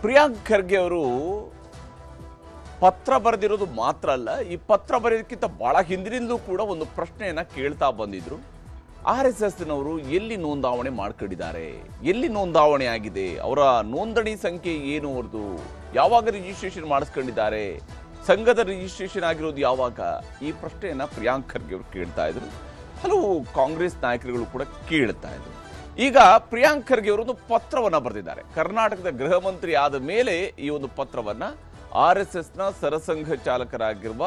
ಪ್ರಿಯಾಂಕ್ ಖರ್ಗೆ ಅವರು ಪತ್ರ ಬರೆದಿರೋದು ಮಾತ್ರ ಅಲ್ಲ, ಈ ಪತ್ರ ಬರೆಯೋದಕ್ಕಿಂತ ಬಹಳ ಹಿಂದಿನಿಂದಲೂ ಕೂಡ ಒಂದು ಪ್ರಶ್ನೆಯನ್ನ ಕೇಳ್ತಾ ಬಂದಿದ್ರು. RSSನವರು ಎಲ್ಲಿ ನೋಂದಾವಣೆ ಮಾಡ್ಕೊಂಡಿದ್ದಾರೆ, ಎಲ್ಲಿ ನೋಂದಾವಣೆ ಆಗಿದೆ, ಅವರ ನೋಂದಣಿ ಸಂಖ್ಯೆ ಏನು, ಅವ್ರದ್ದು ಯಾವಾಗ ರಿಜಿಸ್ಟ್ರೇಷನ್ ಮಾಡಿಸ್ಕೊಂಡಿದ್ದಾರೆ, ಸಂಘದ ರಿಜಿಸ್ಟ್ರೇಷನ್ ಆಗಿರೋದು ಯಾವಾಗ, ಈ ಪ್ರಶ್ನೆಯನ್ನ ಪ್ರಿಯಾಂಕ್ ಖರ್ಗೆ ಅವರು ಕೇಳ್ತಾ ಇದ್ರು. ಹಲವು ಕಾಂಗ್ರೆಸ್ ನಾಯಕರುಗಳು ಕೂಡ ಕೇಳ್ತಾ ಇದ್ರು. ಈಗ ಪ್ರಿಯಾಂಕ್ ಖರ್ಗೆ ಅವರು ಒಂದು ಪತ್ರವನ್ನ ಬರೆದಿದ್ದಾರೆ. ಕರ್ನಾಟಕದ ಗೃಹ ಮಂತ್ರಿ ಆದ ಮೇಲೆ ಈ ಒಂದು ಪತ್ರವನ್ನ RSSನ ಸರಸಂಘ ಚಾಲಕರಾಗಿರುವ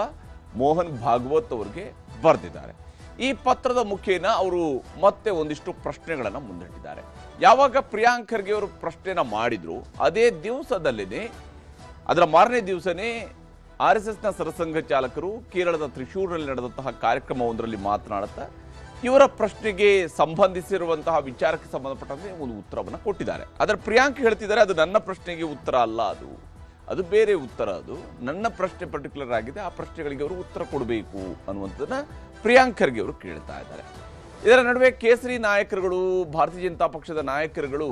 ಮೋಹನ್ ಭಾಗವತ್ ಅವರಿಗೆ ಬರೆದಿದ್ದಾರೆ. ಈ ಪತ್ರದ ಮುಖೇನ ಅವರು ಮತ್ತೆ ಒಂದಿಷ್ಟು ಪ್ರಶ್ನೆಗಳನ್ನು ಮುಂದಿಟ್ಟಿದ್ದಾರೆ. ಯಾವಾಗ ಪ್ರಿಯಾಂಕ್ ಖರ್ಗೆ ಅವರು ಪ್ರಶ್ನೆನ ಮಾಡಿದ್ರು, ಅದೇ ದಿವಸದಲ್ಲೇನೆ, ಅದರ ಮಾರನೇ ದಿವಸನೇ RSSನ ಸರಸಂಘ ಚಾಲಕರು ಕೇರಳದ ತ್ರಿಶೂರಿನಲ್ಲಿ ನಡೆದಂತಹ ಕಾರ್ಯಕ್ರಮವೊಂದರಲ್ಲಿ ಮಾತನಾಡುತ್ತಾ ಇವರ ಪ್ರಶ್ನೆಗೆ ಸಂಬಂಧಿಸಿರುವಂತಹ ವಿಚಾರಕ್ಕೆ ಸಂಬಂಧಪಟ್ಟಂತೆ ಒಂದು ಉತ್ತರವನ್ನು ಕೊಟ್ಟಿದ್ದಾರೆ. ಆದರೆ ಪ್ರಿಯಾಂಕ್ ಹೇಳ್ತಿದ್ದಾರೆ, ಅದು ನನ್ನ ಪ್ರಶ್ನೆಗೆ ಉತ್ತರ ಅಲ್ಲ, ಅದು ಬೇರೆ ಉತ್ತರ, ಅದು ನನ್ನ ಪ್ರಶ್ನೆ ಪರ್ಟಿಕ್ಯುಲರ್ ಆಗಿದೆ, ಆ ಪ್ರಶ್ನೆಗಳಿಗೆ ಅವರು ಉತ್ತರ ಕೊಡಬೇಕು ಅನ್ನುವಂಥದ್ದನ್ನ ಪ್ರಿಯಾಂಕ್ ಖರ್ಗೆ ಅವರು ಕೇಳ್ತಾ ಇದ್ದಾರೆ. ಇದರ ನಡುವೆ ಕೇಸರಿ ನಾಯಕರುಗಳು, ಭಾರತೀಯ ಜನತಾ ಪಕ್ಷದ ನಾಯಕರುಗಳು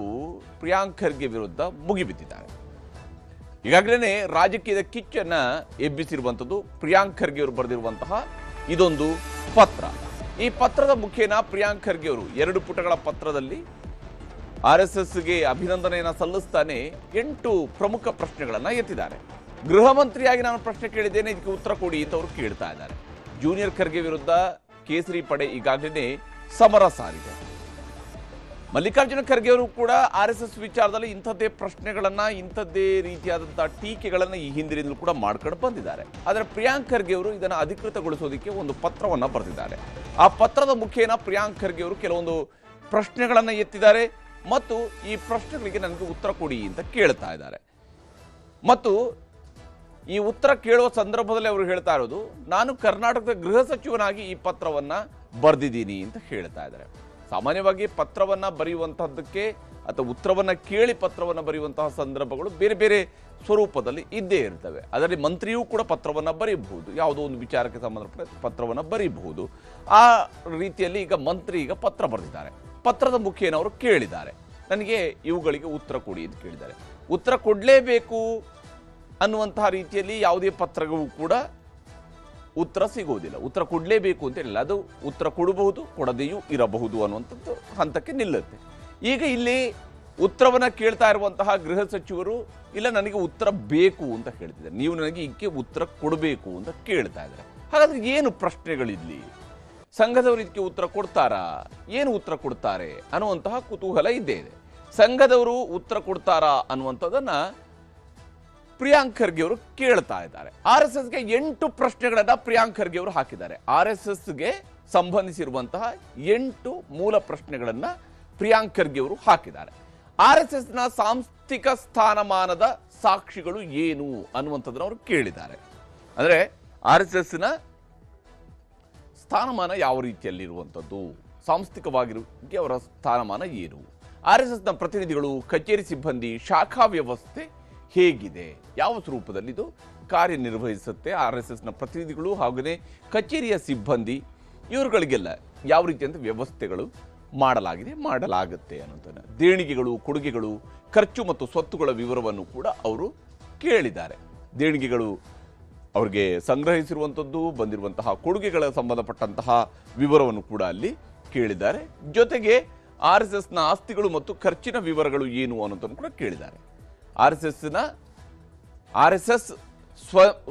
ಪ್ರಿಯಾಂಕ್ ಖರ್ಗೆ ವಿರುದ್ಧ ಮುಗಿಬಿದ್ದಿದ್ದಾರೆ. ಈಗಾಗಲೇ ರಾಜಕೀಯದ ಕಿಚ್ಚನ್ನ ಎಬ್ಬಿಸಿರುವಂಥದ್ದು ಪ್ರಿಯಾಂಕ್ ಖರ್ಗೆ ಅವರು ಬರೆದಿರುವಂತಹ ಇದೊಂದು ಪತ್ರ. ಈ ಪತ್ರದ ಮುಖೇನ ಪ್ರಿಯಾಂಕ್ ಖರ್ಗೆ ಅವರು 2 ಪುಟಗಳ ಪತ್ರದಲ್ಲಿ RSSಗೆ ಅಭಿನಂದನೆಯನ್ನು ಸಲ್ಲಿಸ್ತಾನೆ 8 ಪ್ರಮುಖ ಪ್ರಶ್ನೆಗಳನ್ನು ಎತ್ತಿದ್ದಾರೆ. ಗೃಹ ಮಂತ್ರಿಯಾಗಿ ನಾನು ಪ್ರಶ್ನೆ ಕೇಳಿದ್ದೇನೆ, ಇದಕ್ಕೆ ಉತ್ತರ ಕೊಡಿ ಅಂತ ಅವರು ಕೇಳ್ತಾ ಇದ್ದಾರೆ. ಜೂನಿಯರ್ ಖರ್ಗೆ ವಿರುದ್ಧ ಕೇಸರಿ ಪಡೆ ಈಗಾಗಲೇ ಸಮರ ಸಾರಿದೆ. ಮಲ್ಲಿಕಾರ್ಜುನ ಖರ್ಗೆ ಅವರು ಕೂಡ RSS ವಿಚಾರದಲ್ಲಿ ಇಂಥದ್ದೇ ಪ್ರಶ್ನೆಗಳನ್ನ, ಇಂಥದ್ದೇ ರೀತಿಯಾದಂತಹ ಟೀಕೆಗಳನ್ನ ಈ ಹಿಂದಿನಿಂದಲೂ ಕೂಡ ಮಾಡ್ಕೊಂಡು ಬಂದಿದ್ದಾರೆ. ಆದರೆ ಪ್ರಿಯಾಂಕ್ ಖರ್ಗೆ ಅವರು ಇದನ್ನು ಅಧಿಕೃತಗೊಳಿಸೋದಕ್ಕೆ ಒಂದು ಪತ್ರವನ್ನ ಬರೆದಿದ್ದಾರೆ. ಆ ಪತ್ರದ ಮುಖೇನ ಪ್ರಿಯಾಂಕ್ ಖರ್ಗೆ ಅವರು ಕೆಲವೊಂದು ಪ್ರಶ್ನೆಗಳನ್ನ ಎತ್ತಿದ್ದಾರೆ ಮತ್ತು ಈ ಪ್ರಶ್ನೆಗಳಿಗೆ ನನಗೆ ಉತ್ತರ ಕೊಡಿ ಅಂತ ಕೇಳ್ತಾ ಇದ್ದಾರೆ. ಮತ್ತು ಈ ಉತ್ತರ ಕೇಳುವ ಸಂದರ್ಭದಲ್ಲಿ ಅವರು ಹೇಳ್ತಾ ಇರೋದು, ನಾನು ಕರ್ನಾಟಕದ ಗೃಹ ಸಚಿವನಾಗಿ ಈ ಪತ್ರವನ್ನ ಬರೆದಿದ್ದೀನಿ ಅಂತ ಹೇಳ್ತಾ ಇದ್ದಾರೆ. ಸಾಮಾನ್ಯವಾಗಿ ಪತ್ರವನ್ನ ಬರೆಯುವಂತಹದ್ದಕ್ಕೆ ಅಥವಾ ಉತ್ತರವನ್ನ ಕೇಳಿ ಪತ್ರವನ್ನ ಬರೆಯುವಂತಹ ಸಂದರ್ಭಗಳು ಬೇರೆ ಬೇರೆ ಸ್ವರೂಪದಲ್ಲಿ ಇದ್ದೇ ಇರ್ತವೆ. ಅದರಲ್ಲಿ ಮಂತ್ರಿಯೂ ಕೂಡ ಪತ್ರವನ್ನ ಬರೀಬಹುದು, ಯಾವುದೋ ಒಂದು ವಿಚಾರಕ್ಕೆ ಸಂಬಂಧಪಟ್ಟ ಪತ್ರವನ್ನ ಬರೀಬಹುದು. ಆ ರೀತಿಯಲ್ಲಿ ಈಗ ಮಂತ್ರಿ ಈಗ ಪತ್ರ ಬರೆದಿದ್ದಾರೆ. ಪತ್ರದ ಮುಖೇನ ಅವರು ಕೇಳಿದ್ದಾರೆ, ನನಗೆ ಇವುಗಳಿಗೆ ಉತ್ತರ ಕೊಡಿ ಅಂತ ಕೇಳಿದ್ದಾರೆ. ಉತ್ತರ ಕೊಡಲೇಬೇಕು ಅನ್ನುವಂತಹ ರೀತಿಯಲ್ಲಿ ಯಾವುದೇ ಪತ್ರಗೂ ಕೂಡ ಉತ್ತರ ಸಿಗೋದಿಲ್ಲ. ಉತ್ತರ ಕೊಡಲೇಬೇಕು ಅಂತ ಹೇಳಿಲ್ಲ, ಅದು ಉತ್ತರ ಕೊಡಬಹುದು, ಕೊಡದೆಯೂ ಇರಬಹುದು ಅನ್ನುವಂಥದ್ದು ಹಂತಕ್ಕೆ ನಿಲ್ಲುತ್ತೆ. ಈಗ ಇಲ್ಲಿ ಉತ್ತರವನ್ನ ಕೇಳ್ತಾ ಇರುವಂತಹ ಗೃಹ ಸಚಿವರು, ಇಲ್ಲ ನನಗೆ ಉತ್ತರ ಬೇಕು ಅಂತ ಹೇಳ್ತಿದ್ದಾರೆ, ನೀವು ನನಗೆ ಇದಕ್ಕೆ ಉತ್ತರ ಕೊಡಬೇಕು ಅಂತ ಕೇಳ್ತಾ ಇದ್ದಾರೆ. ಹಾಗಾದ್ರೆ ಏನು ಪ್ರಶ್ನೆಗಳಿಲ್ಲಿ? ಸಂಘದವರು ಇದಕ್ಕೆ ಉತ್ತರ ಕೊಡ್ತಾರಾ, ಏನು ಉತ್ತರ ಕೊಡ್ತಾರೆ ಅನ್ನುವಂತಹ ಕುತೂಹಲ ಇದ್ದೇ ಇದೆ. ಸಂಘದವರು ಉತ್ತರ ಕೊಡ್ತಾರಾ ಅನ್ನುವಂಥದ್ದನ್ನ ಪ್ರಿಯಾಂಕ್ ಖರ್ಗೆ ಅವರು ಕೇಳ್ತಾ ಇದ್ದಾರೆ. RSSಗೆ 8 ಪ್ರಶ್ನೆಗಳನ್ನ ಪ್ರಿಯಾಂಕ್ ಖರ್ಗೆ ಅವರು ಹಾಕಿದ್ದಾರೆ. RSSಗೆ ಸಂಬಂಧಿಸಿರುವಂತಹ 8 ಮೂಲ ಪ್ರಶ್ನೆಗಳನ್ನ ಪ್ರಿಯಾಂಕ್ ಖರ್ಗೆ ಅವರು ಹಾಕಿದ್ದಾರೆ. RSSನ ಸಾಂಸ್ಥಿಕ ಸ್ಥಾನಮಾನದ ಸಾಕ್ಷಿಗಳು ಏನು ಅನ್ನುವಂಥದ್ದನ್ನು ಅವರು ಕೇಳಿದ್ದಾರೆ. ಅಂದ್ರೆ RSSನ ಸ್ಥಾನಮಾನ ಯಾವ ರೀತಿಯಲ್ಲಿರುವಂಥದ್ದು, ಸಾಂಸ್ಥಿಕವಾಗಿರುವುದಕ್ಕೆ ಅವರ ಸ್ಥಾನಮಾನ ಏನು, RSSನ ಪ್ರತಿನಿಧಿಗಳು, ಕಚೇರಿ ಸಿಬ್ಬಂದಿ, ಶಾಖಾ ವ್ಯವಸ್ಥೆ ಹೇಗಿದೆ, ಯಾವ ಸ್ವರೂಪದಲ್ಲಿ ಇದು ಕಾರ್ಯನಿರ್ವಹಿಸುತ್ತೆ, RSSನ ಪ್ರತಿನಿಧಿಗಳು ಹಾಗೆಯೇ ಕಚೇರಿಯ ಸಿಬ್ಬಂದಿ ಇವರುಗಳಿಗೆಲ್ಲ ಯಾವ ರೀತಿಯಂತ ವ್ಯವಸ್ಥೆಗಳು ಮಾಡಲಾಗುತ್ತೆ ಅನ್ನೋದನ್ನು, ದೇಣಿಗೆಗಳು, ಕೊಡುಗೆಗಳು, ಖರ್ಚು ಮತ್ತು ಸ್ವತ್ತುಗಳ ವಿವರವನ್ನು ಕೂಡ ಅವರು ಕೇಳಿದ್ದಾರೆ. ದೇಣಿಗೆಗಳು ಅವರಿಗೆ ಸಂಗ್ರಹಿಸಿರುವಂಥದ್ದು, ಬಂದಿರುವಂತಹ ಕೊಡುಗೆಗಳ ಸಂಬಂಧಪಟ್ಟಂತಹ ವಿವರವನ್ನು ಕೂಡ ಅಲ್ಲಿ ಕೇಳಿದ್ದಾರೆ. ಜೊತೆಗೆ RSSನ ಆಸ್ತಿಗಳು ಮತ್ತು ಖರ್ಚಿನ ವಿವರಗಳು ಏನು ಅನ್ನೋದನ್ನು ಕೂಡ ಕೇಳಿದ್ದಾರೆ. RSS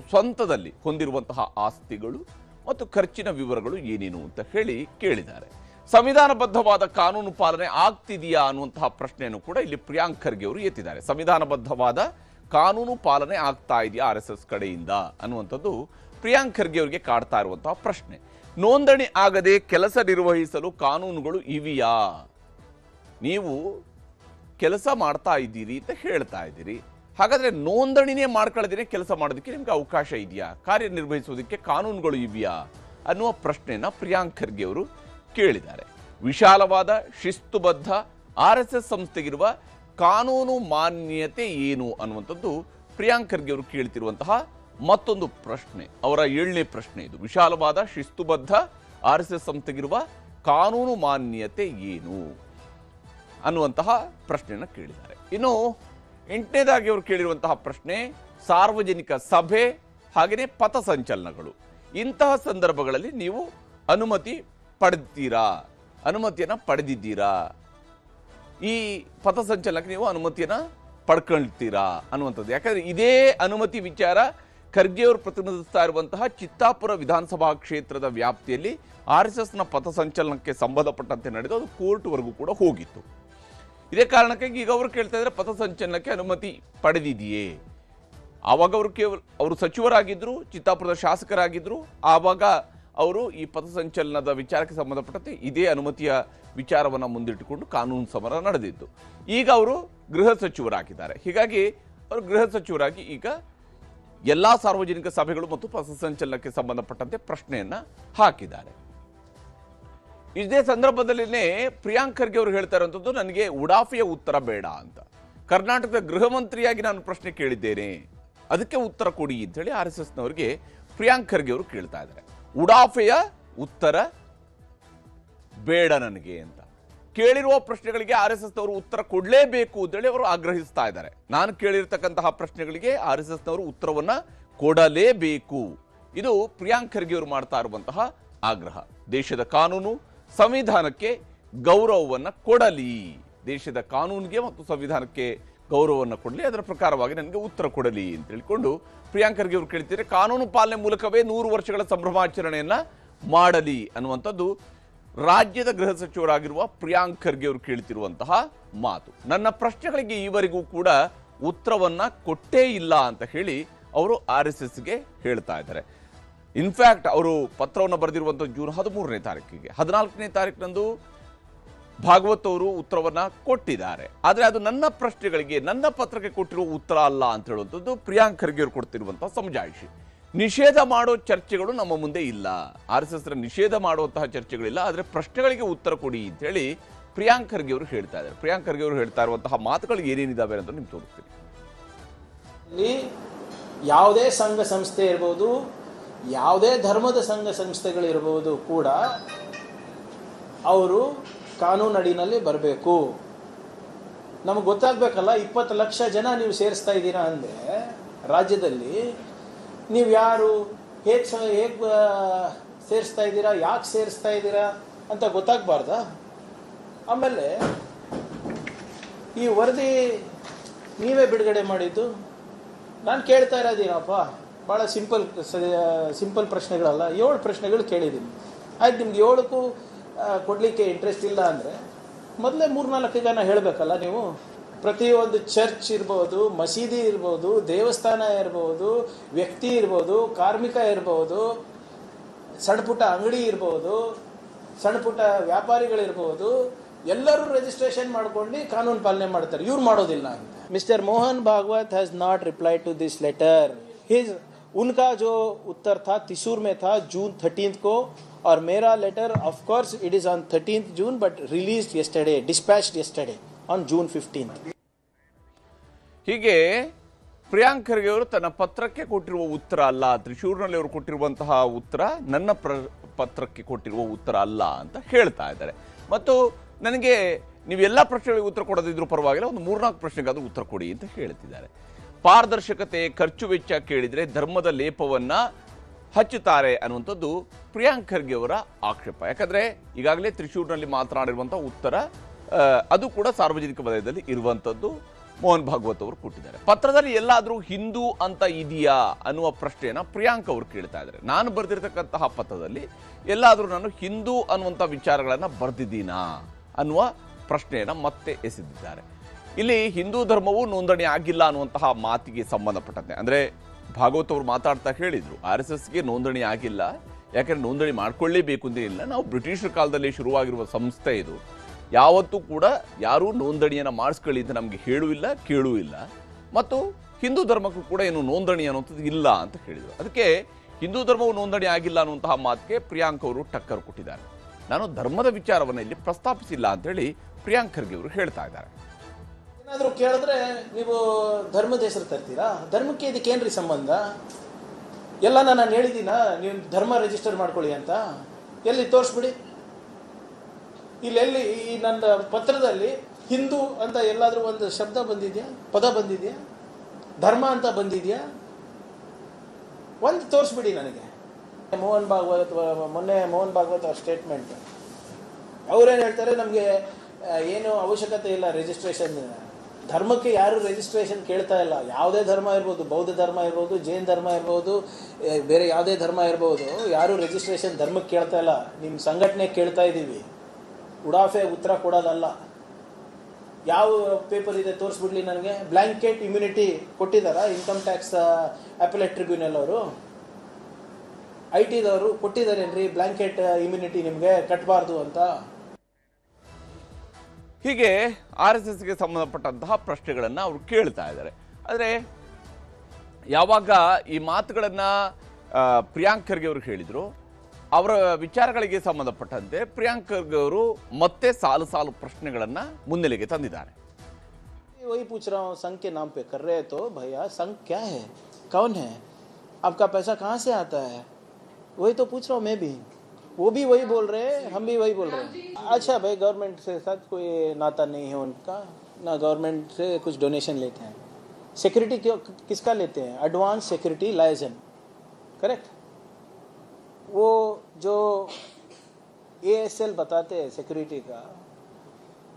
ಸ್ವಂತದಲ್ಲಿ ಹೊಂದಿರುವಂತಹ ಆಸ್ತಿಗಳು ಮತ್ತು ಖರ್ಚಿನ ವಿವರಗಳು ಏನೇನು ಅಂತ ಹೇಳಿ ಕೇಳಿದ್ದಾರೆ. ಸಂವಿಧಾನಬದ್ಧವಾದ ಕಾನೂನು ಪಾಲನೆ ಆಗ್ತಿದೆಯಾ ಅನ್ನುವಂತಹ ಪ್ರಶ್ನೆಯನ್ನು ಕೂಡ ಇಲ್ಲಿ ಪ್ರಿಯಾಂಕ್ ಖರ್ಗೆ ಅವರು ಎತ್ತಿದ್ದಾರೆ. ಸಂವಿಧಾನಬದ್ಧವಾದ ಕಾನೂನು ಪಾಲನೆ ಆಗ್ತಾ ಇದೆಯಾ RSS ಕಡೆಯಿಂದ ಅನ್ನುವಂಥದ್ದು ಪ್ರಿಯಾಂಕ್ ಖರ್ಗೆ ಅವರಿಗೆ ಕಾಡ್ತಾ ಇರುವಂತಹ ಪ್ರಶ್ನೆ. ನೋಂದಣಿ ಆಗದೆ ಕೆಲಸ ನಿರ್ವಹಿಸಲು ಕಾನೂನುಗಳು ಇವೆಯಾ? ನೀವು ಕೆಲಸ ಮಾಡ್ತಾ ಇದ್ದೀರಿ ಅಂತ ಹೇಳ್ತಾ ಇದ್ದೀರಿ, ಹಾಗಾದ್ರೆ ನೋಂದಣಿನೇ ಮಾಡ್ಕೊಳ್ಳೋದೇನೆ ಕೆಲಸ ಮಾಡೋದಕ್ಕೆ ನಿಮ್ಗೆ ಅವಕಾಶ ಇದೆಯಾ, ಕಾರ್ಯನಿರ್ವಹಿಸೋದಕ್ಕೆ ಕಾನೂನುಗಳು ಇವೆಯಾ ಅನ್ನುವ ಪ್ರಶ್ನೆಯನ್ನ ಪ್ರಿಯಾಂಕ್ ಖರ್ಗೆ ಅವರು ಕೇಳಿದ್ದಾರೆ. ವಿಶಾಲವಾದ ಶಿಸ್ತುಬದ್ಧ RSS ಸಂಸ್ಥೆಗಿರುವ ಕಾನೂನು ಮಾನ್ಯತೆ ಏನು ಅನ್ನುವಂಥದ್ದು ಪ್ರಿಯಾಂಕ್ ಖರ್ಗೆ ಅವರು ಕೇಳ್ತಿರುವಂತಹ ಮತ್ತೊಂದು ಪ್ರಶ್ನೆ, ಅವರ 7ನೇ ಪ್ರಶ್ನೆ ಇದು. ವಿಶಾಲವಾದ ಶಿಸ್ತುಬದ್ಧ RSS ಸಂಸ್ಥೆಗಿರುವ ಕಾನೂನು ಮಾನ್ಯತೆ ಏನು ಅನ್ನುವಂತಹ ಪ್ರಶ್ನೆಯನ್ನು ಕೇಳಿದ್ದಾರೆ. ಇನ್ನು ಎಂಟನೇದಾಗಿ ಅವರು ಕೇಳಿರುವಂತಹ ಪ್ರಶ್ನೆ ಸಾರ್ವಜನಿಕ ಸಭೆ ಹಾಗೆಯೇ ಪಥಸಂಚಲನಗಳು. ಇಂತಹ ಸಂದರ್ಭಗಳಲ್ಲಿ ನೀವು ಅನುಮತಿಯನ್ನು ಪಡೆದಿದ್ದೀರಾ, ಈ ಪಥಸಂಚಲನಕ್ಕೆ ನೀವು ಅನುಮತಿಯನ್ನು ಪಡ್ಕೊಳ್ತೀರಾ ಅನ್ನುವಂಥದ್ದು. ಯಾಕಂದ್ರೆ ಇದೇ ಅನುಮತಿ ವಿಚಾರ ಖರ್ಗೆ ಅವರು ಪ್ರತಿನಿಧಿಸ್ತಾ ಇರುವಂತಹ ಚಿತ್ತಾಪುರ ವಿಧಾನಸಭಾ ಕ್ಷೇತ್ರದ ವ್ಯಾಪ್ತಿಯಲ್ಲಿ RSSನ ಪಥಸಂಚಲನಕ್ಕೆ ಸಂಬಂಧಪಟ್ಟಂತೆ ನಡೆದು ಅದು ಕೋರ್ಟ್ವರೆಗೂ ಕೂಡ ಹೋಗಿತ್ತು. ಇದೇ ಕಾರಣಕ್ಕಾಗಿ ಈಗ ಅವರು ಕೇಳ್ತಾ ಇದ್ದಾರೆ ಪಥಸಂಚಲನಕ್ಕೆ ಅನುಮತಿ ಪಡೆದಿದೆಯೇ. ಆವಾಗ ಅವರು ಸಚಿವರಾಗಿದ್ದರು, ಚಿತ್ತಾಪುರದ ಶಾಸಕರಾಗಿದ್ದರು. ಆವಾಗ ಅವರು ಈ ಪಥಸಂಚಲನದ ವಿಚಾರಕ್ಕೆ ಸಂಬಂಧಪಟ್ಟಂತೆ ಇದೇ ಅನುಮತಿಯ ವಿಚಾರವನ್ನು ಮುಂದಿಟ್ಟುಕೊಂಡು ಕಾನೂನು ಸಮರ ನಡೆದಿತ್ತು. ಈಗ ಅವರು ಗೃಹ ಸಚಿವರಾಗಿದ್ದಾರೆ. ಹೀಗಾಗಿ ಅವರು ಗೃಹ ಸಚಿವರಾಗಿ ಈಗ ಎಲ್ಲ ಸಾರ್ವಜನಿಕ ಸಭೆಗಳು ಮತ್ತು ಪಥಸಂಚಲನಕ್ಕೆ ಸಂಬಂಧಪಟ್ಟಂತೆ ಪ್ರಶ್ನೆಯನ್ನ ಹಾಕಿದ್ದಾರೆ. ಇದೇ ಸಂದರ್ಭದಲ್ಲಿನೇ ಪ್ರಿಯಾಂಕ್ ಖರ್ಗೆ ಅವರು ಹೇಳ್ತಾ ಇರುವಂಥದ್ದು, ನನಗೆ ಉಡಾಫೆಯ ಉತ್ತರ ಬೇಡ ಅಂತ. ಕರ್ನಾಟಕದ ಗೃಹ ಮಂತ್ರಿಯಾಗಿ ನಾನು ಪ್ರಶ್ನೆ ಕೇಳಿದ್ದೇನೆ, ಅದಕ್ಕೆ ಉತ್ತರ ಕೊಡಿ ಅಂತ ಹೇಳಿ RSSನವರಿಗೆ ಪ್ರಿಯಾಂಕ್ ಖರ್ಗೆ ಅವರು ಕೇಳ್ತಾ ಇದ್ದಾರೆ. ಉಡಾಫೆಯ ಉತ್ತರ ಬೇಡ ನನಗೆ ಅಂತ. ಕೇಳಿರುವ ಪ್ರಶ್ನೆಗಳಿಗೆ RSSನವರು ಉತ್ತರ ಕೊಡಲೇಬೇಕು ಅಂತೇಳಿ ಅವರು ಆಗ್ರಹಿಸ್ತಾ ಇದ್ದಾರೆ. ನಾನು ಕೇಳಿರ್ತಕ್ಕಂತಹ ಪ್ರಶ್ನೆಗಳಿಗೆ RSSನವರು ಉತ್ತರವನ್ನ ಕೊಡಲೇಬೇಕು. ಇದು ಪ್ರಿಯಾಂಕ್ ಖರ್ಗೆ ಅವರು ಮಾಡ್ತಾ ಇರುವಂತಹ ಆಗ್ರಹ. ದೇಶದ ಕಾನೂನು ಸಂವಿಧಾನಕ್ಕೆ ಗೌರವವನ್ನು ಕೊಡಲಿ, ದೇಶದ ಕಾನೂನಿಗೆ ಮತ್ತು ಸಂವಿಧಾನಕ್ಕೆ ಗೌರವವನ್ನು ಕೊಡಲಿ, ಅದರ ಪ್ರಕಾರವಾಗಿ ನನಗೆ ಉತ್ತರ ಕೊಡಲಿ ಅಂತ ಹೇಳಿಕೊಂಡು ಪ್ರಿಯಾಂಕ್ ಖರ್ಗೆ ಅವರು ಕೇಳ್ತಿದ್ದಾರೆ. ಕಾನೂನು ಪಾಲನೆ ಮೂಲಕವೇ 100 ವರ್ಷಗಳ ಸಂಭ್ರಮಾಚರಣೆಯನ್ನ ಮಾಡಲಿ ಅನ್ನುವಂಥದ್ದು ರಾಜ್ಯದ ಗೃಹ ಸಚಿವರಾಗಿರುವ ಪ್ರಿಯಾಂಕ್ ಖರ್ಗೆ ಅವರು ಕೇಳ್ತಿರುವಂತಹ ಮಾತು. ನನ್ನ ಪ್ರಶ್ನೆಗಳಿಗೆ ಈವರೆಗೂ ಕೂಡ ಉತ್ತರವನ್ನ ಕೊಟ್ಟೇ ಇಲ್ಲ ಅಂತ ಹೇಳಿ ಅವರು RSSಗೆ ಹೇಳ್ತಾ ಇದ್ದಾರೆ. ಇನ್ಫ್ಯಾಕ್ಟ್ ಅವರು ಪತ್ರವನ್ನು ಬರೆದಿರುವಂಥ ಜೂನ್ 13ನೇ ತಾರೀಕಿಗೆ, 14ನೇ ತಾರೀಕಿನಂದು ಭಾಗವತ್ ಅವರು ಉತ್ತರವನ್ನ ಕೊಟ್ಟಿದ್ದಾರೆ. ಆದರೆ ಅದು ನನ್ನ ಪ್ರಶ್ನೆಗಳಿಗೆ, ನನ್ನ ಪತ್ರಕ್ಕೆ ಕೊಟ್ಟಿರುವ ಉತ್ತರ ಅಲ್ಲ ಅಂತ ಹೇಳುವಂಥದ್ದು ಪ್ರಿಯಾಂಕ್ ಖರ್ಗೆ ಅವರು ಕೊಡ್ತಿರುವಂತಹ ಸಮಜಾಯಿಷಿ. ನಿಷೇಧ ಮಾಡೋ ಚರ್ಚೆಗಳು ನಮ್ಮ ಮುಂದೆ ಇಲ್ಲ, RSSರ ನಿಷೇಧ ಮಾಡುವಂತಹ ಚರ್ಚೆಗಳಿಲ್ಲ, ಆದರೆ ಪ್ರಶ್ನೆಗಳಿಗೆ ಉತ್ತರ ಕೊಡಿ ಅಂತ ಹೇಳಿ ಪ್ರಿಯಾಂಕ್ ಖರ್ಗೆ ಅವರು ಹೇಳ್ತಾ ಇದ್ದಾರೆ. ಪ್ರಿಯಾಂಕ್ ಖರ್ಗೆ ಅವರು ಹೇಳ್ತಾ ಇರುವಂತಹ ಮಾತುಗಳು ಏನೇನಿದಾವೆ ಅಂತ ನಿಮ್ಗೆ ತೋರಿಸ್ತೀನಿ. ಯಾವುದೇ ಸಂಘ ಸಂಸ್ಥೆ ಇರ್ಬೋದು, ಯಾವುದೇ ಧರ್ಮದ ಸಂಘ ಸಂಸ್ಥೆಗಳಿರ್ಬೋದು ಕೂಡ ಅವರು ಕಾನೂನು ಅಡಿನಲ್ಲಿ ಬರಬೇಕು. ನಮಗೆ ಗೊತ್ತಾಗಬೇಕಲ್ಲ, 20 ಲಕ್ಷ ಜನ ನೀವು ಸೇರಿಸ್ತಾ ಇದ್ದೀರಾ ಅಂದರೆ ರಾಜ್ಯದಲ್ಲಿ, ನೀವು ಯಾರು, ಹೇಗೆ ಸೇರಿಸ್ತಾ ಇದ್ದೀರಾ, ಯಾಕೆ ಸೇರಿಸ್ತಾ ಇದ್ದೀರಾ ಅಂತ ಗೊತ್ತಾಗಬಾರ್ದಾ? ಆಮೇಲೆ ಈ ವರದಿ ನೀವೇ ಬಿಡುಗಡೆ ಮಾಡಿದ್ದು. ನಾನು ಕೇಳ್ತಾ ಇರೋದೇನಪ್ಪ, ಭಾಳ ಸಿಂಪಲ್ ಪ್ರಶ್ನೆಗಳಲ್ಲ, 7 ಪ್ರಶ್ನೆಗಳು ಕೇಳಿದ್ದೀನಿ. ಆಯ್ತು, ನಿಮ್ಗೆ 7ಕ್ಕೂ ಕೊಡಲಿಕ್ಕೆ ಇಂಟ್ರೆಸ್ಟ್ ಇಲ್ಲ ಅಂದರೆ ಮೊದಲೇ 3-4 ಜನ ಹೇಳಬೇಕಲ್ಲ ನೀವು. ಪ್ರತಿಯೊಂದು ಚರ್ಚ್ ಇರ್ಬೋದು, ಮಸೀದಿ ಇರ್ಬೋದು, ದೇವಸ್ಥಾನ ಇರ್ಬೋದು, ವ್ಯಕ್ತಿ ಇರ್ಬೋದು, ಕಾರ್ಮಿಕ ಇರ್ಬೋದು, ಸಣ್ಣ ಪುಟ್ಟ ಅಂಗಡಿ ಇರ್ಬೋದು, ಸಣ್ಣ ಪುಟ್ಟ ವ್ಯಾಪಾರಿಗಳಿರ್ಬೋದು, ಎಲ್ಲರೂ ರಿಜಿಸ್ಟ್ರೇಷನ್ ಮಾಡ್ಕೊಂಡು ಕಾನೂನು ಪಾಲನೆ ಮಾಡ್ತಾರೆ. ಇವ್ರು ಮಾಡೋದಿಲ್ಲ ಅಂತ. Mister Mohan Bhagwat has not replied to this letter. उनका जो उत्तर था त्रिशूर में था जून 13 को, और मेरा letter of course it is on 13th June but released yesterday, dispatched yesterday on June 15th. ಹೀಗೆ ಪ್ರಿಯಾಂಕ್ ಖರ್ಗೆ ಅವರು ತನ್ನ ಪತ್ರಕ್ಕೆ ಕೊಟ್ಟಿರುವ ಉತ್ತರ ಅಲ್ಲ, ತ್ರಿಶೂರ್ನಲ್ಲಿ ಅವರು ಕೊಟ್ಟಿರುವಂತಹ ಉತ್ತರ ನನ್ನ ಪತ್ರಕ್ಕೆ ಕೊಟ್ಟಿರುವ ಉತ್ತರ ಅಲ್ಲ ಅಂತ ಹೇಳ್ತಾ ಇದ್ದಾರೆ. ಮತ್ತು ನನಗೆ ನೀವೆಲ್ಲ ಪ್ರಶ್ನೆಗಳಿಗೆ ಉತ್ತರ ಕೊಡದಿದ್ರು ಪರವಾಗಿಲ್ಲ, ಒಂದು 3-4 ಪ್ರಶ್ನೆಗಾದ್ರೂ ಉತ್ತರ ಕೊಡಿ ಅಂತ ಹೇಳ್ತಿದ್ದಾರೆ. ಪಾರದರ್ಶಕತೆ, ಖರ್ಚು ವೆಚ್ಚ ಕೇಳಿದರೆ ಧರ್ಮದ ಲೇಪವನ್ನ ಹಚ್ಚುತ್ತಾರೆ ಅನ್ನುವಂಥದ್ದು ಪ್ರಿಯಾಂಕ್ ಖರ್ಗೆ ಅವರ ಆಕ್ಷೇಪ. ಯಾಕಂದ್ರೆ ಈಗಾಗಲೇ ತ್ರಿಶೂರ್ನಲ್ಲಿ ಮಾತನಾಡಿರುವಂತಹ ಉತ್ತರ ಅದು ಕೂಡ ಸಾರ್ವಜನಿಕ ವಲಯದಲ್ಲಿ ಇರುವಂಥದ್ದು ಮೋಹನ್ ಭಾಗವತ್ ಅವರು ಕೊಟ್ಟಿದ್ದಾರೆ. ಪತ್ರದಲ್ಲಿ ಎಲ್ಲಾದರೂ ಹಿಂದೂ ಅಂತ ಇದೆಯಾ ಅನ್ನುವ ಪ್ರಶ್ನೆಯನ್ನ ಪ್ರಿಯಾಂಕ್ ಅವರು ಕೇಳ್ತಾ ಇದ್ದಾರೆ. ನಾನು ಬರೆದಿರ್ತಕ್ಕಂತಹ ಪತ್ರದಲ್ಲಿ ಎಲ್ಲಾದರೂ ನಾನು ಹಿಂದೂ ಅನ್ನುವಂಥ ವಿಚಾರಗಳನ್ನು ಬರೆದಿದ್ದೀನಾ ಅನ್ನುವ ಪ್ರಶ್ನೆಯನ್ನ ಮತ್ತೆ ಎಸೆದಿದ್ದಾರೆ. ಇಲ್ಲಿ ಹಿಂದೂ ಧರ್ಮವು ನೋಂದಣಿ ಆಗಿಲ್ಲ ಅನ್ನುವಂತಹ ಮಾತಿಗೆ ಸಂಬಂಧಪಟ್ಟಂತೆ, ಅಂದರೆ ಭಾಗವತ್ ಅವರು ಮಾತಾಡ್ತಾ ಹೇಳಿದರು RSSಗೆ ನೋಂದಣಿ ಆಗಿಲ್ಲ, ಯಾಕಂದರೆ ನೋಂದಣಿ ಮಾಡ್ಕೊಳ್ಳೇಬೇಕು ಅಂತ ಇಲ್ಲ, ನಾವು ಬ್ರಿಟಿಷರ ಕಾಲದಲ್ಲಿ ಶುರುವಾಗಿರುವ ಸಂಸ್ಥೆ ಇದು, ಯಾವತ್ತೂ ಕೂಡ ಯಾರೂ ನೋಂದಣಿಯನ್ನು ಮಾಡಿಸ್ಕೊಳ್ಳಿ ಅಂತ ನಮಗೆ ಹೇಳೂ ಇಲ್ಲ, ಕೇಳೂ ಇಲ್ಲ, ಮತ್ತು ಹಿಂದೂ ಧರ್ಮಕ್ಕೂ ಕೂಡ ಏನು ನೋಂದಣಿ ಅನ್ನುವಂಥದ್ದು ಇಲ್ಲ ಅಂತ ಹೇಳಿದರು. ಅದಕ್ಕೆ ಹಿಂದೂ ಧರ್ಮವು ನೋಂದಣಿ ಆಗಿಲ್ಲ ಅನ್ನುವಂತಹ ಮಾತಿಗೆ ಪ್ರಿಯಾಂಕ್ ಅವರು ಟಕ್ಕರ್ ಕೊಟ್ಟಿದ್ದಾರೆ. ನಾನು ಧರ್ಮದ ವಿಚಾರವನ್ನು ಇಲ್ಲಿ ಪ್ರಸ್ತಾಪಿಸಿಲ್ಲ ಅಂತ ಹೇಳಿ ಪ್ರಿಯಾಂಕ್ ಖರ್ಗೆ ಅವರು ಹೇಳ್ತಾ ಇದ್ದಾರೆ. ಏನಾದರೂ ಕೇಳಿದ್ರೆ ನೀವು ಧರ್ಮದ ಹೆಸರು ತರ್ತೀರಾ? ಧರ್ಮಕ್ಕೆ ಇದಕ್ಕೇನ್ರಿ ಸಂಬಂಧ? ಎಲ್ಲ ನಾನು ಹೇಳಿದ್ದೀನ ನೀವು ಧರ್ಮ ರಿಜಿಸ್ಟರ್ ಮಾಡ್ಕೊಳ್ಳಿ ಅಂತ. ಎಲ್ಲಿ ತೋರಿಸ್ಬಿಡಿ. ಇಲ್ಲೆಲ್ಲಿ ಈ ನನ್ನ ಪತ್ರದಲ್ಲಿ ಹಿಂದೂ ಅಂತ ಎಲ್ಲಾದರೂ ಒಂದು ಶಬ್ದ ಬಂದಿದೆಯಾ, ಪದ ಬಂದಿದೆಯಾ, ಧರ್ಮ ಅಂತ ಬಂದಿದೆಯಾ? ಒಂದು ತೋರಿಸ್ಬಿಡಿ ನನಗೆ. ಮೊನ್ನೆ ಮೋಹನ್ ಭಾಗವತ್ ಅವ್ರ ಸ್ಟೇಟ್ಮೆಂಟ್, ಅವ್ರೇನು ಹೇಳ್ತಾರೆ, ನಮಗೆ ಏನು ಅವಶ್ಯಕತೆ ಇಲ್ಲ ರಿಜಿಸ್ಟ್ರೇಷನ್, ಧರ್ಮಕ್ಕೆ ಯಾರು ರಿಜಿಸ್ಟ್ರೇಷನ್ ಕೇಳ್ತಾ ಇಲ್ಲ. ಯಾವುದೇ ಧರ್ಮ ಇರ್ಬೋದು, ಬೌದ್ಧ ಧರ್ಮ ಇರ್ಬೋದು, ಜೈನ್ ಧರ್ಮ ಇರ್ಬೋದು, ಬೇರೆ ಯಾವುದೇ ಧರ್ಮ ಇರ್ಬೋದು, ಯಾರು ರಿಜಿಸ್ಟ್ರೇಷನ್ ಧರ್ಮಕ್ಕೆ ಕೇಳ್ತಾ ಇಲ್ಲ, ನಿಮ್ಮ ಸಂಘಟನೆ ಕೇಳ್ತಾ ಇದ್ದೀವಿ. ಉಡಾಫೆ ಉತ್ತರ ಕೊಡೋದಲ್ಲ. ಯಾವ ಪೇಪರ್ ಇದೆ ತೋರಿಸ್ಬಿಡ್ಲಿ ನನಗೆ. ಬ್ಲ್ಯಾಂಕೆಟ್ ಇಮ್ಯುನಿಟಿ ಕೊಟ್ಟಿದ್ದಾರಾ ಇನ್ಕಮ್ ಟ್ಯಾಕ್ಸ್ ಅಪೆಲೇಟ್ ಟ್ರಿಬ್ಯುನಲ್ ಅವರು? IT ದವರು ಕೊಟ್ಟಿದ್ದಾರೇನ್ರಿ ಬ್ಲ್ಯಾಂಕೆಟ್ ಇಮ್ಯುನಿಟಿ ನಿಮಗೆ ಕಟ್ಟಬಾರ್ದು ಅಂತ? ಹೀಗೆ RSSಗೆ ಸಂಬಂಧಪಟ್ಟಂತಹ ಪ್ರಶ್ನೆಗಳನ್ನು ಅವರು ಕೇಳ್ತಾ ಇದ್ದಾರೆ. ಆದರೆ ಯಾವಾಗ ಈ ಮಾತುಗಳನ್ನು ಪ್ರಿಯಾಂಕ್ ಖರ್ಗೆ ಅವರು ಹೇಳಿದರು, ಅವರ ವಿಚಾರಗಳಿಗೆ ಸಂಬಂಧಪಟ್ಟಂತೆ ಪ್ರಿಯಾಂಕ್ ಖರ್ಗೆ ಅವರು ಮತ್ತೆ ಸಾಲು ಸಾಲು ಪ್ರಶ್ನೆಗಳನ್ನು ಮುನ್ನೆಲೆಗೆ ತಂದಿದ್ದಾರೆ. वही पूछ रहा हूँ, संघ के नाम पे कर रहे तो भैया संघ क्या है, कौन है, आपका पैसा कहाँ से आता है, वही तो पूछ रहा हूँ मैं भी. वो भी वही बोल रहे हैं, हम भी वही बोल रहे हैं. अच्छा भाई, गवर्नमेंट से साथ कोई नाता नहीं है उनका, ना गवर्नमेंट से कुछ डोनेशन लेते हैं. सिक्योरिटी किसका लेते हैं? Advance security license, correct. वो जो ASL बताते हैं सिक्योरिटी का,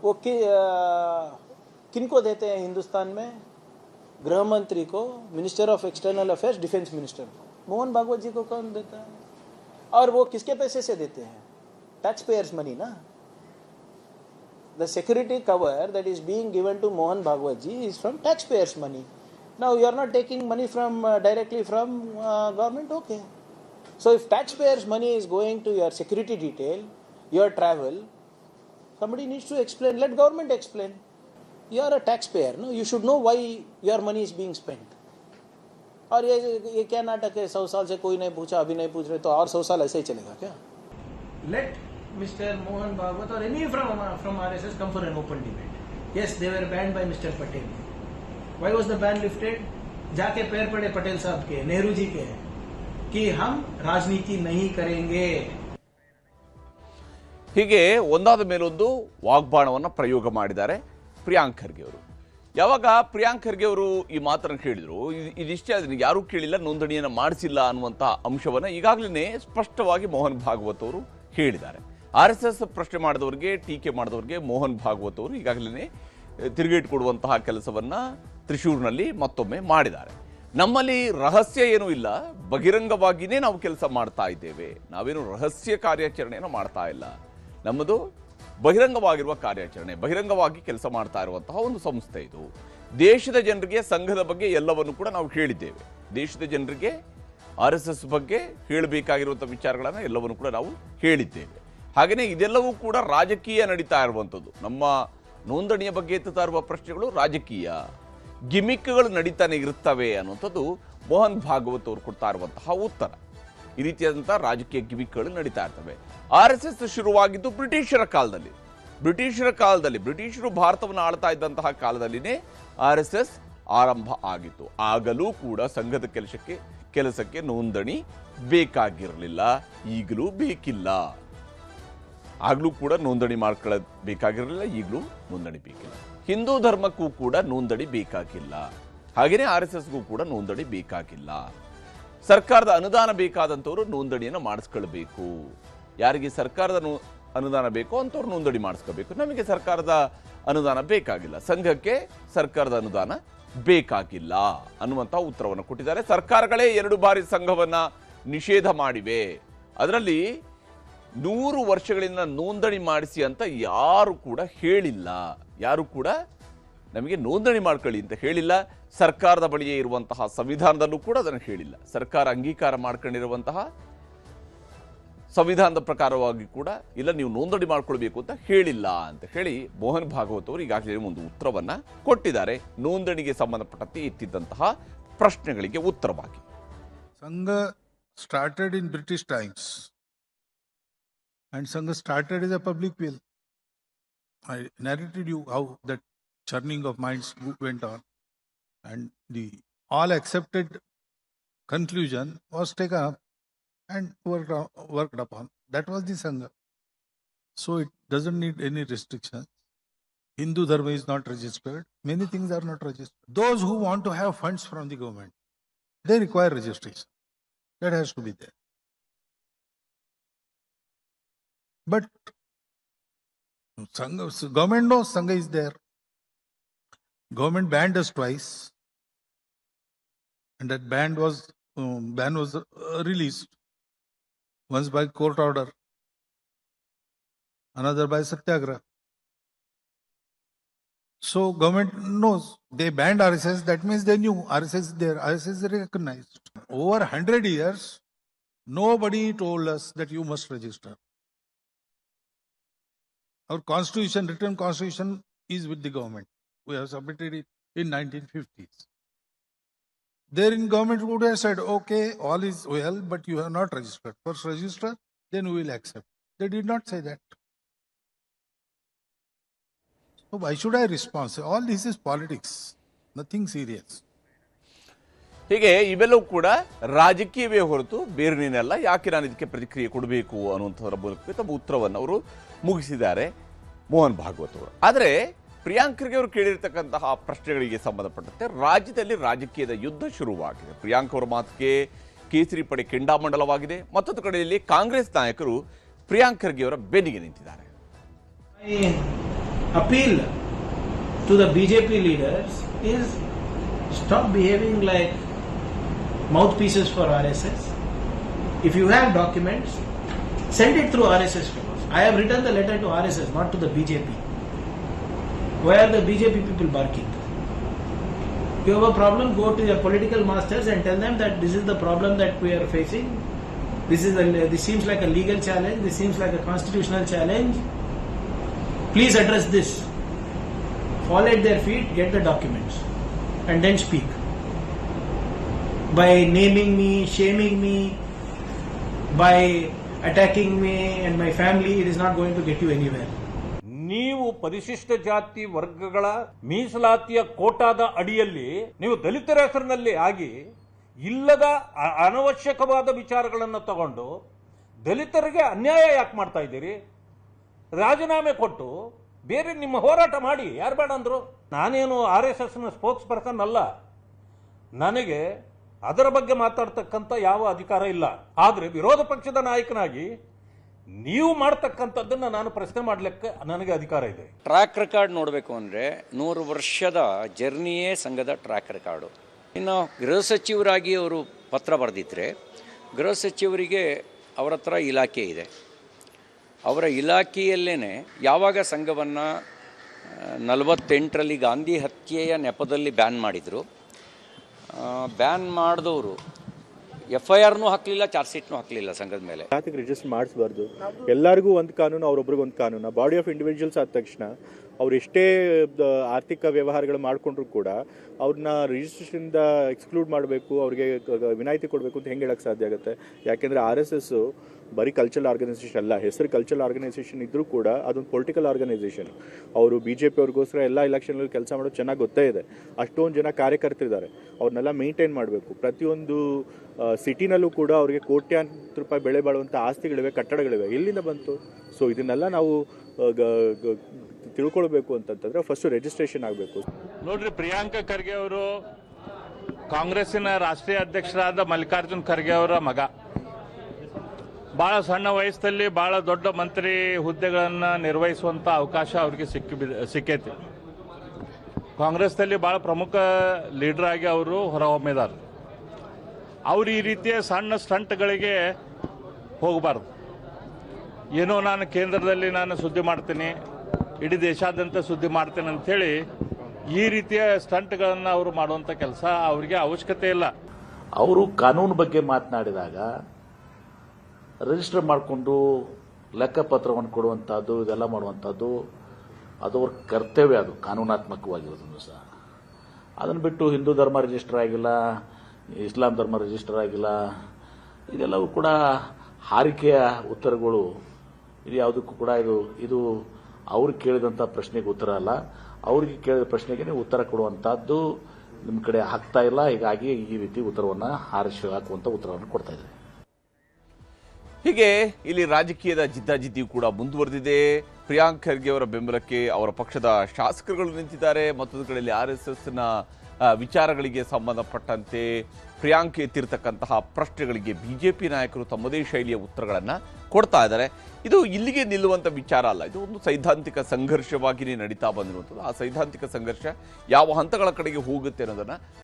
वो किनको देते हैं हिंदुस्तान में? गृह मंत्री को, minister of external affairs, defence minister को. मोहन भागवत जी को कौन देता है? और वो किसके पैसे से देते हैं? टैक्स पेयर्स मनी ना. The security cover that is being given to Mohan Bhagwat ji is from taxpayers' money. Now you are not taking money from directly from government, okay. So if taxpayers' money is going to your security detail, your travel, somebody needs to explain. Let government explain. You are a taxpayer, no? You should know why your money is being spent. और ये क्या नाटक है, 100 साल से कोई नहीं पूछा, अभी नहीं पूछ रहे, तो और 100 साल ऐसे ही चलेगा क्या? Let Mr. Mohan Bhagwat or any from RSS come for an open debate. Yes, they were banned by Mr. Patel. Why was the ban lifted? जाके पैर पड़े पटेल साहब के, नेहरू जी के, कि हम राजनीति नहीं करेंगे. ಹೀಗೆ ಒಂದಾದ ಮೇಲೊಂದು ವಾಗ್ಬಾಣವನ್ನು ಪ್ರಯೋಗ ಮಾಡಿದ್ದಾರೆ ಪ್ರಿಯಾಂಕ್ ಖರ್ಗೆ ಅವರು. ಯಾವಾಗ ಪ್ರಿಯಾಂಕ್ ಖರ್ಗೆ ಅವರು ಈ ಮಾತನ್ನು ಹೇಳಿದ್ರು, ಇದಿಷ್ಟೇ, ಅದನ್ನು ಯಾರೂ ಕೇಳಿಲ್ಲ, ನೋಂದಣಿಯನ್ನು ಮಾಡಿಸಿಲ್ಲ ಅನ್ನುವಂಥ ಅಂಶವನ್ನು ಈಗಾಗಲೇ ಸ್ಪಷ್ಟವಾಗಿ ಮೋಹನ್ ಭಾಗವತ್ ಅವರು ಹೇಳಿದ್ದಾರೆ. RSS ಪ್ರಶ್ನೆ ಮಾಡಿದವರಿಗೆ, ಟೀಕೆ ಮಾಡಿದವರಿಗೆ ಮೋಹನ್ ಭಾಗವತ್ ಅವರು ಈಗಾಗಲೇ ತಿರುಗೇಟು ಕೊಡುವಂತಹ ಕೆಲಸವನ್ನು ತ್ರಿಶೂರ್ನಲ್ಲಿ ಮತ್ತೊಮ್ಮೆ ಮಾಡಿದ್ದಾರೆ. ನಮ್ಮಲ್ಲಿ ರಹಸ್ಯ ಏನೂ ಇಲ್ಲ, ಬಹಿರಂಗವಾಗಿಯೇ ನಾವು ಕೆಲಸ ಮಾಡ್ತಾ ಇದ್ದೇವೆ, ನಾವೇನು ರಹಸ್ಯ ಕಾರ್ಯಾಚರಣೆಯನ್ನು ಮಾಡ್ತಾ ಇಲ್ಲ, ನಮ್ಮದು ಬಹಿರಂಗವಾಗಿರುವ ಕಾರ್ಯಾಚರಣೆ, ಬಹಿರಂಗವಾಗಿ ಕೆಲಸ ಮಾಡ್ತಾ ಇರುವಂತಹ ಒಂದು ಸಂಸ್ಥೆ ಇದು. ದೇಶದ ಜನರಿಗೆ ಸಂಘದ ಬಗ್ಗೆ ಎಲ್ಲವನ್ನು ಕೂಡ ನಾವು ಹೇಳಿದ್ದೇವೆ. ದೇಶದ ಜನರಿಗೆ RSS ಬಗ್ಗೆ ಹೇಳಬೇಕಾಗಿರುವಂಥ ವಿಚಾರಗಳನ್ನು ಎಲ್ಲವನ್ನು ಕೂಡ ನಾವು ಹೇಳಿದ್ದೇವೆ. ಹಾಗೆಯೇ ಇದೆಲ್ಲವೂ ಕೂಡ ರಾಜಕೀಯ ನಡೀತಾ ಇರುವಂಥದ್ದು. ನಮ್ಮ ನೋಂದಣಿಯ ಬಗ್ಗೆ ಎತ್ತುತ್ತಾ ಇರುವ ಪ್ರಶ್ನೆಗಳು ರಾಜಕೀಯ ಗಿಮಿಕ್ಗಳು ನಡೀತಾನೆ ಇರುತ್ತವೆ ಅನ್ನುವಂಥದ್ದು ಮೋಹನ್ ಭಾಗವತ್ ಅವರು ಕೊಡ್ತಾ ಇರುವಂತಹ ಉತ್ತರ. ಈ ರೀತಿಯಾದಂಥ ರಾಜಕೀಯ ಗಿಮಿಕ್ಗಳು ನಡೀತಾ ಇರ್ತವೆ. RSS ಶುರುವಾಗಿದ್ದು ಬ್ರಿಟಿಷರ ಕಾಲದಲ್ಲಿ. ಬ್ರಿಟಿಷರು ಭಾರತವನ್ನು ಆಳ್ತಾ ಇದ್ದಂತಹ ಕಾಲದಲ್ಲಿನೇ RSS ಆರಂಭ ಆಗಿತ್ತು. ಆಗಲೂ ಕೂಡ ಸಂಘದ ಕೆಲಸಕ್ಕೆ ನೋಂದಣಿ ಬೇಕಾಗಿರಲಿಲ್ಲ, ಈಗಲೂ ಬೇಕಿಲ್ಲ. ಆಗಲೂ ಕೂಡ ನೋಂದಣಿ ಮಾಡ್ಕೊಳ್ಳಬೇಕಾಗಿರಲಿಲ್ಲ, ಈಗಲೂ ನೋಂದಣಿ ಬೇಕಿಲ್ಲ. ಹಿಂದೂ ಧರ್ಮಕ್ಕೂ ಕೂಡ ನೋಂದಣಿ ಬೇಕಾಗಿಲ್ಲ, ಹಾಗೆಯೇ RSSಗೂ ಕೂಡ ನೋಂದಣಿ ಬೇಕಾಗಿಲ್ಲ. ಸರ್ಕಾರದ ಅನುದಾನ ಬೇಕಾದಂಥವ್ರು ನೋಂದಣಿಯನ್ನು ಮಾಡಿಸ್ಕೊಳ್ಬೇಕು. ಯಾರಿಗೆ ಸರ್ಕಾರದ ಅನುದಾನ ಬೇಕೋ ಅಂಥವ್ರು ನೋಂದಣಿ ಮಾಡಿಸ್ಕೋಬೇಕು. ನಮಗೆ ಸರ್ಕಾರದ ಅನುದಾನ ಬೇಕಾಗಿಲ್ಲ, ಸಂಘಕ್ಕೆ ಸರ್ಕಾರದ ಅನುದಾನ ಬೇಕಾಗಿಲ್ಲ ಅನ್ನುವಂಥ ಉತ್ತರವನ್ನು ಕೊಟ್ಟಿದ್ದಾರೆ. ಸರ್ಕಾರಗಳೇ 2 ಬಾರಿ ಸಂಘವನ್ನು ನಿಷೇಧ ಮಾಡಿವೆ. ಅದರಲ್ಲಿ 100 ವರ್ಷಗಳಿಂದ ನೋಂದಣಿ ಮಾಡಿಸಿ ಅಂತ ಯಾರು ಕೂಡ ಹೇಳಿಲ್ಲ, ಯಾರು ಕೂಡ ನಮಗೆ ನೋಂದಣಿ ಮಾಡ್ಕೊಳ್ಳಿ ಅಂತ ಹೇಳಿಲ್ಲ. ಸರ್ಕಾರದ ಬಳಿಯೇ ಇರುವಂತಹ ಸಂವಿಧಾನದಲ್ಲೂ ಕೂಡ ಅದನ್ನು ಹೇಳಿಲ್ಲ. ಸರ್ಕಾರ ಅಂಗೀಕಾರ ಮಾಡ್ಕೊಂಡಿರುವಂತಹ ಸಂವಿಧಾನದ ಪ್ರಕಾರವಾಗಿ ಕೂಡ ಇಲ್ಲ, ನೀವು ನೋಂದಣಿ ಮಾಡ್ಕೊಳ್ಬೇಕು ಅಂತ ಹೇಳಿಲ್ಲ ಅಂತ ಹೇಳಿ ಮೋಹನ್ ಭಾಗವತ್ ಅವರು ಈಗಾಗಲೇ ಒಂದು ಉತ್ತರವನ್ನು ಕೊಟ್ಟಿದ್ದಾರೆ. ನೋಂದಣಿಗೆ ಸಂಬಂಧಪಟ್ಟಂತೆ ಎತ್ತಿದ್ದಂತಹ ಪ್ರಶ್ನೆಗಳಿಗೆ ಉತ್ತರವಾಗಿ. ಸಂಘ started in British times and Sangha started as a public will. I narrated you how that churning of minds went on and the all accepted conclusion was taken up and worked upon. That was the Sangha. So it doesn't need any restriction. Hindu Dharma is not registered. Many things are not registered. Those who want to have funds from the government, they require registration. That has to be there. But Sangha, government knows Sangha is there. Government banned us twice, and that ban was released. Once by court order, another by Satyagraha. So government knows they banned RSS. That means they knew RSS is there. RSS is recognized. Over 100 years, nobody told us that you must register. Our constitution, written constitution, is with the government. We have submitted it in 1950s. Therein government would have said, okay, all is well, but you have not registered. First register, then we will accept. They did not say that. So why should I respond? All this is politics, nothing serious. ಹೀಗೆ ಇವೆಲ್ಲವೂ ಕೂಡ ರಾಜಕೀಯವೇ ಹೊರತು ಬೇರೆನೇನಲ್ಲ. ಯಾಕೆ ನಾನು ಇದಕ್ಕೆ ಪ್ರತಿಕ್ರಿಯೆ ಕೊಡಬೇಕು ಅನ್ನುವಂಥದ್ರ ಮೂಲಕ ತಮ್ಮ ಉತ್ತರವನ್ನು ಅವರು ಮುಗಿಸಿದ್ದಾರೆ ಮೋಹನ್ ಭಾಗವತ್ ಅವರು. ಆದರೆ ಪ್ರಿಯಾಂಕ್ ಖರ್ಗೆ ಅವರು ಕೇಳಿರ್ತಕ್ಕಂತಹ ಪ್ರಶ್ನೆಗಳಿಗೆ ಸಂಬಂಧಪಟ್ಟಂತೆ ರಾಜ್ಯದಲ್ಲಿ ರಾಜಕೀಯದ ಯುದ್ಧ ಶುರುವಾಗಿದೆ. ಪ್ರಿಯಾಂಕ್ ಅವರ ಮಾತಿಗೆ ಕೇಸರಿ ಪಡೆ ಕೆಂಡಾಮಂಡಲವಾಗಿದೆ. ಮತ್ತೊಂದು ಕಡೆಯಲ್ಲಿ ಕಾಂಗ್ರೆಸ್ ನಾಯಕರು ಪ್ರಿಯಾಂಕ್ ಖರ್ಗೆ ಅವರ ಬೆನ್ನಿಗೆ ನಿಂತಿದ್ದಾರೆ. Appeal to the BJP leaders is stop behaving like mouthpieces for RSS. If you have documents, send it through RSS fellows. I have written the letter to RSS, not to the BJP. Why are the BJP people barking? You have a problem, go to your political masters and tell them that this is the problem that we are facing. This seems like a legal challenge. This seems like a constitutional challenge. Please address this. Fall at their feet, get the documents, and then speak. By naming me, shaming me, by attacking me and my family, it is not going to get you anywhere. ನೀವು ಪರಿಶಿಷ್ಟ ಜಾತಿ ವರ್ಗಗಳ ಮೀಸಲಾತಿಯ ಕೋಟಾದ ಅಡಿಯಲ್ಲಿ ನೀವು ದಲಿತರ ಹೆಸರಿನಲ್ಲಿ ಆಗಿ ಇಲ್ಲದ ಅನವಶ್ಯಕವಾದ ವಿಚಾರಗಳನ್ನು ತಗೊಂಡು ದಲಿತರಿಗೆ ಅನ್ಯಾಯ ಯಾಕೆ ಮಾಡ್ತಾ ಇದ್ದೀರಿ? ರಾಜೀನಾಮೆ ಕೊಟ್ಟು ಬೇರೆ ನಿಮ್ಮ ಹೋರಾಟ ಮಾಡಿ. ಯಾರು ಬೇಡ ಅಂದ್ರು? ನಾನೇನು RSSನ ಸ್ಪೋಕ್ಸ್ ಪರ್ಸನ್ ಅಲ್ಲ. ನನಗೆ ಅದರ ಬಗ್ಗೆ ಮಾತಾಡ್ತಕ್ಕಂಥ ಯಾವ ಅಧಿಕಾರ ಇಲ್ಲ. ಆದರೆ ವಿರೋಧ ಪಕ್ಷದ ನಾಯಕನಾಗಿ ನೀವು ಮಾಡ್ತಕ್ಕಂಥದ್ದನ್ನು ನಾನು ಪ್ರಶ್ನೆ ಮಾಡಲಿಕ್ಕೆ ನನಗೆ ಅಧಿಕಾರ ಇದೆ. ಟ್ರ್ಯಾಕ್ ರೆಕಾರ್ಡ್ ನೋಡಬೇಕು ಅಂದರೆ 100 ವರ್ಷದ ಜರ್ನಿಯೇ ಸಂಘದ ಟ್ರ್ಯಾಕ್ ರೆಕಾರ್ಡು. ಇನ್ನು ಗೃಹ ಸಚಿವರಾಗಿ ಅವರು ಪತ್ರ ಬರೆದಿದ್ದರೆ, ಗೃಹ ಸಚಿವರಿಗೆ ಅವರ ಹತ್ರ ಇಲಾಖೆ ಇದೆ. ಅವರ ಇಲಾಖೆಯಲ್ಲೇ ಯಾವಾಗ ಸಂಘವನ್ನು 48ರಲ್ಲಿ ಗಾಂಧಿ ಹತ್ಯೆಯ ನೆಪದಲ್ಲಿ ಬ್ಯಾನ್ ಮಾಡಿದರು, ಬ್ಯಾನ್ ಮಾಡಿದವರು FIRನೂ ಹಾಕಲಿಲ್ಲ, ಚಾರ್ಜ್ ಶೀಟ್ನೂ ಹಾಕಲಿಲ್ಲ ಸಂಘದ ಮೇಲೆ. ಜಾತಿಗೆ ರಿಜಿಸ್ಟರ್ ಮಾಡಿಸಬಾರ್ದು. ಎಲ್ಲರಿಗೂ ಒಂದು ಕಾನೂನು, ಅವರೊಬ್ರಿಗೆ ಒಂದು ಕಾನೂನು. ಬಾಡಿ ಆಫ್ ಇಂಡಿವಿಜುವಲ್ಸ್ ಆದ ತಕ್ಷಣ ಅವ್ರು ಎಷ್ಟೇ ಆರ್ಥಿಕ ವ್ಯವಹಾರಗಳು ಮಾಡಿಕೊಂಡ್ರು ಕೂಡ ಅವ್ರನ್ನ ರಿಜಿಸ್ಟ್ರೇಷನಿಂದ ಎಕ್ಸ್ಕ್ಲೂಡ್ ಮಾಡಬೇಕು, ಅವ್ರಿಗೆ ವಿನಾಯಿತಿ ಕೊಡಬೇಕು ಅಂತ ಹೆಂಗೆ ಹೇಳಕ್ಕೆ ಸಾಧ್ಯ ಆಗುತ್ತೆ? ಯಾಕೆಂದರೆ RSS ಬರೀ ಕಲ್ಚರಲ್ ಆರ್ಗನೈಸೇಷನ್ ಅಲ್ಲ. ಹೆಸರು ಕಲ್ಚರಲ್ ಆರ್ಗನೈಸೇಷನ್ ಇದ್ದರೂ ಕೂಡ ಅದೊಂದು ಪೊಲಿಟಿಕಲ್ ಆರ್ಗನೈಸೇಷನ್. ಅವರು BJP ಅವ್ರಿಗೋಸ್ಕರ ಎಲ್ಲ ಎಲೆಕ್ಷನಲ್ಲಿ ಕೆಲಸ ಮಾಡೋದು ಚೆನ್ನಾಗಿ ಗೊತ್ತೇ ಇದೆ. ಅಷ್ಟೊಂದು ಜನ ಕಾರ್ಯಕರ್ತರಿದ್ದಾರೆ, ಅವ್ರನ್ನೆಲ್ಲ ಮೇಂಟೈನ್ ಮಾಡಬೇಕು. ಪ್ರತಿಯೊಂದು ಸಿಟಿನಲ್ಲೂ ಕೂಡ ಅವರಿಗೆ ಕೋಟ್ಯಾಂತರ ರೂಪಾಯಿ ಬೆಳೆ ಬಾಳುವಂಥ ಆಸ್ತಿಗಳಿವೆ, ಕಟ್ಟಡಗಳಿವೆ. ಎಲ್ಲಿಂದ ಬಂತು? ಸೊ ಇದನ್ನೆಲ್ಲ ನಾವು ತಿಳ್ಕೊಳ್ಬೇಕು ಅಂತಂತಂದ್ರೆ ಫಸ್ಟ್ ರಿಜಿಸ್ಟ್ರೇಷನ್ ಆಗಬೇಕು. ನೋಡ್ರಿ, ಪ್ರಿಯಾಂಕ ಖರ್ಗೆ ಅವರು ಕಾಂಗ್ರೆಸ್ಸಿನ ರಾಷ್ಟ್ರೀಯ ಅಧ್ಯಕ್ಷರಾದ ಮಲ್ಲಿಕಾರ್ಜುನ್ ಖರ್ಗೆ ಅವರ ಮಗ. ಬಹಳ ಸಣ್ಣ ವಯಸ್ಸಲ್ಲಿ ಬಹಳ ದೊಡ್ಡ ಮಂತ್ರಿ ಹುದ್ದೆಗಳನ್ನು ನಿರ್ವಹಿಸುವಂಥ ಅವಕಾಶ ಅವರಿಗೆ ಸಿಕ್ಕೈತಿ. ಕಾಂಗ್ರೆಸ್ನಲ್ಲಿ ಬಹಳ ಪ್ರಮುಖ ಲೀಡರ್ ಆಗಿ ಅವರು ಹೊರಹೊಮ್ಮಿದ್ದಾರೆ. ಅವರು ಈ ರೀತಿಯ ಸಣ್ಣ ಸ್ಟಂಟ್ಗಳಿಗೆ ಹೋಗಬಾರ್ದು. ಏನೋ ನಾನು ಕೇಂದ್ರದಲ್ಲಿ ನಾನು ಸುದ್ದಿ ಮಾಡ್ತೀನಿ, ಇಡೀ ದೇಶಾದ್ಯಂತ ಸುದ್ದಿ ಮಾಡ್ತೇನೆ ಅಂಥೇಳಿ ಈ ರೀತಿಯ ಸ್ಟಂಟ್ಗಳನ್ನು ಅವರು ಮಾಡುವಂಥ ಕೆಲಸ ಅವರಿಗೆ ಅವಶ್ಯಕತೆ ಇಲ್ಲ. ಅವರು ಕಾನೂನು ಬಗ್ಗೆ ಮಾತನಾಡಿದಾಗ ರಿಜಿಸ್ಟರ್ ಮಾಡಿಕೊಂಡು ಲೆಕ್ಕಪತ್ರವನ್ನು ಕೊಡುವಂಥದ್ದು, ಇದೆಲ್ಲ ಮಾಡುವಂಥದ್ದು ಅದು ಅವ್ರ ಕರ್ತವ್ಯ. ಅದು ಕಾನೂನಾತ್ಮಕವಾಗಿರೋದನ್ನು ಸಹ. ಅದನ್ನು ಬಿಟ್ಟು ಹಿಂದೂ ಧರ್ಮ ರಿಜಿಸ್ಟರ್ ಆಗಿಲ್ಲ, ಇಸ್ಲಾಂ ಧರ್ಮ ರಿಜಿಸ್ಟರ್ ಆಗಿಲ್ಲ, ಇದೆಲ್ಲವೂ ಕೂಡ ಹಾರಿಕೆಯ ಉತ್ತರಗಳು. ಇದು ಯಾವುದಕ್ಕೂ ಕೂಡ ಇದು ಅವ್ರಿಗೆ ಕೇಳಿದಂಥ ಪ್ರಶ್ನೆಗೆ ಉತ್ತರ ಅಲ್ಲ. ಅವ್ರಿಗೆ ಕೇಳಿದ ಪ್ರಶ್ನೆಗೆ ನೀವು ಉತ್ತರ ಕೊಡುವಂಥದ್ದು ನಿಮ್ಮ ಕಡೆ ಆಗ್ತಾ ಇಲ್ಲ. ಹೀಗಾಗಿ ಈ ರೀತಿ ಉತ್ತರವನ್ನು ಹಾಕುವಂಥ ಉತ್ತರವನ್ನು ಕೊಡ್ತಾ ಇದ್ದಾರೆ. ಹೀಗೆ ಇಲ್ಲಿ ರಾಜಕೀಯದ ಜಿದ್ದಾಜಿದ್ದಿಯೂ ಕೂಡ ಮುಂದುವರೆದಿದೆ. ಪ್ರಿಯಾಂಕ್ ಖರ್ಗೆ ಅವರ ಬೆಂಬಲಕ್ಕೆ ಅವರ ಪಕ್ಷದ ಶಾಸಕರುಗಳು ನಿಂತಿದ್ದಾರೆ. ಮತ್ತೊಂದು ಕಡೆಯಲ್ಲಿ RSSನ ವಿಚಾರಗಳಿಗೆ ಸಂಬಂಧಪಟ್ಟಂತೆ ಪ್ರಿಯಾಂಕ್ ಎತ್ತಿರ್ತಕ್ಕಂತಹ ಪ್ರಶ್ನೆಗಳಿಗೆ BJP ನಾಯಕರು ತಮ್ಮದೇ ಶೈಲಿಯ ಉತ್ತರಗಳನ್ನು ಕೊಡ್ತಾ ಇದ್ದಾರೆ. ಇದು ಇಲ್ಲಿಗೆ ನಿಲ್ಲುವಂಥ ವಿಚಾರ ಅಲ್ಲ, ಇದು ಒಂದು ಸೈದ್ಧಾಂತಿಕ ಸಂಘರ್ಷವಾಗಿಯೇ ನಡೀತಾ ಬಂದಿರುವಂಥದ್ದು. ಆ ಸೈದ್ಧಾಂತಿಕ ಸಂಘರ್ಷ ಯಾವ ಹಂತಗಳ ಕಡೆಗೆ ಹೋಗುತ್ತೆ ಅನ್ನೋದನ್ನು